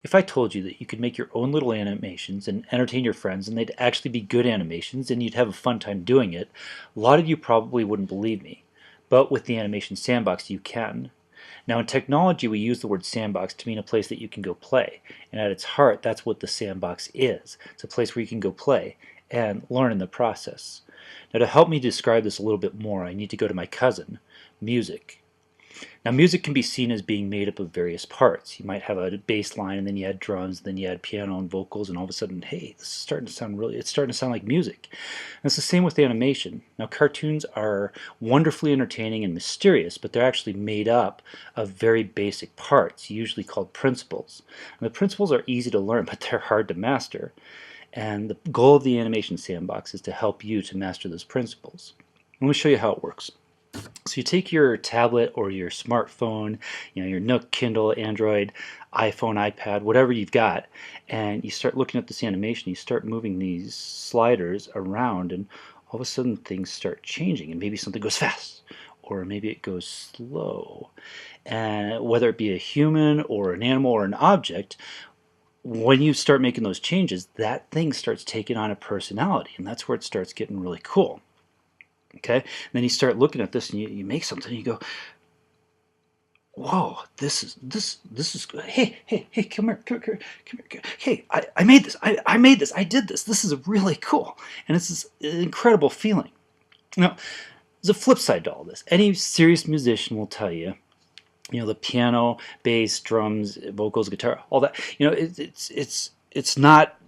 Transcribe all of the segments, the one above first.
If I told you that you could make your own little animations and entertain your friends and they'd actually be good animations and you'd have a fun time doing it, a lot of you probably wouldn't believe me. But with the Animation Sandbox you can. Now in technology we use the word sandbox to mean a place that you can go play, and at its heart that's what the sandbox is. It's a place where you can go play and learn in the process. Now to help me describe this a little bit more I need to go to my cousin, music. Now music can be seen as being made up of various parts. You might have a bass line and then you add drums, then you add piano and vocals, and all of a sudden, hey, this is starting to sound it's starting to sound like music. And it's the same with animation. Now cartoons are wonderfully entertaining and mysterious, but they're actually made up of very basic parts, usually called principles. And the principles are easy to learn, but they're hard to master. And the goal of the Animation Sandbox is to help you to master those principles. Let me show you how it works. So you take your tablet or your smartphone, your Nook, Kindle, Android, iPhone, iPad, whatever you've got, and you start looking at this animation. You start moving these sliders around, and all of a sudden things start changing, and maybe something goes fast, or maybe it goes slow. And whether it be a human or an animal or an object, when you start making those changes, that thing starts taking on a personality, and that's where it starts getting really cool. Okay, and then you start looking at this and you make something and you go, whoa, this is good. Hey, come here, come here. Hey, I made this. I made this. I did this. This is really cool. And it's this incredible feeling. Now, there's a flip side to all this. Any serious musician will tell you, the piano, bass, drums, vocals, guitar, all that, it's not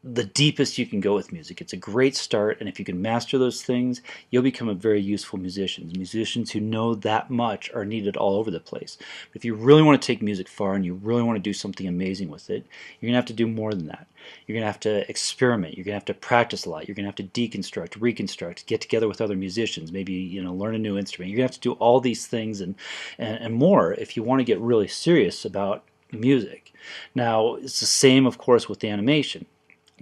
the deepest you can go with music. It's a great start, and if you can master those things, you'll become a very useful musician. Musicians who know that much are needed all over the place. But if you really want to take music far and you really want to do something amazing with it, you're going to have to do more than that. You're going to have to experiment. You're going to have to practice a lot. You're going to have to deconstruct, reconstruct, get together with other musicians, maybe learn a new instrument. You're going to have to do all these things and more if you want to get really serious about music. Now, it's the same, of course, with the animation.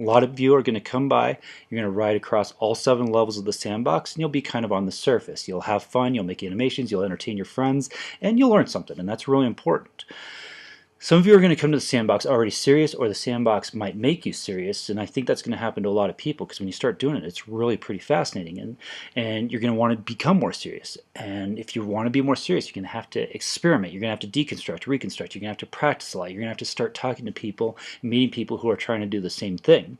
A lot of you are going to come by, you're going to ride across all 7 levels of the sandbox, and you'll be kind of on the surface. You'll have fun, you'll make animations, you'll entertain your friends, and you'll learn something, and that's really important. Some of you are going to come to the sandbox already serious, or the sandbox might make you serious, and I think that's going to happen to a lot of people, because when you start doing it, it's really pretty fascinating, and you're going to want to become more serious. And if you want to be more serious, you're going to have to experiment, you're going to have to deconstruct, reconstruct, you're going to have to practice a lot, you're going to have to start talking to people, meeting people who are trying to do the same thing.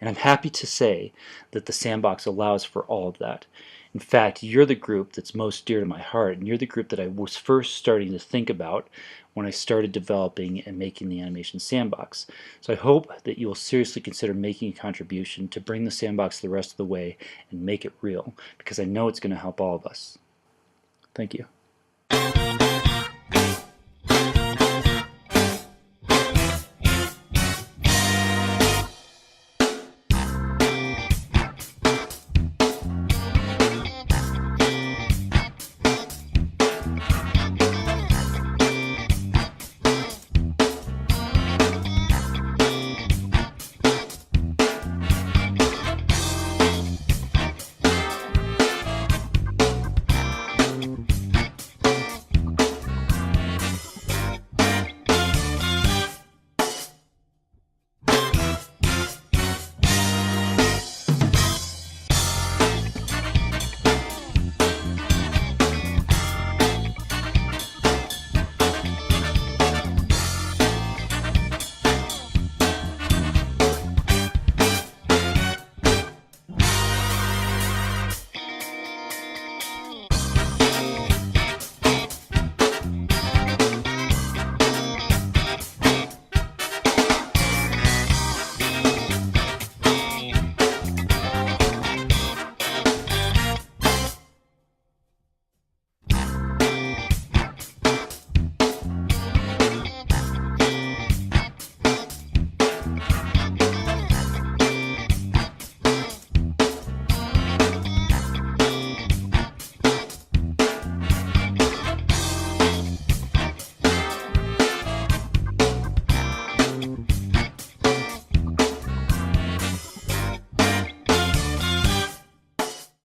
And I'm happy to say that the sandbox allows for all of that. In fact, you're the group that's most dear to my heart, and you're the group that I was first starting to think about when I started developing and making the Animation Sandbox. So I hope that you will seriously consider making a contribution to bring the sandbox the rest of the way and make it real, because I know it's going to help all of us. Thank you.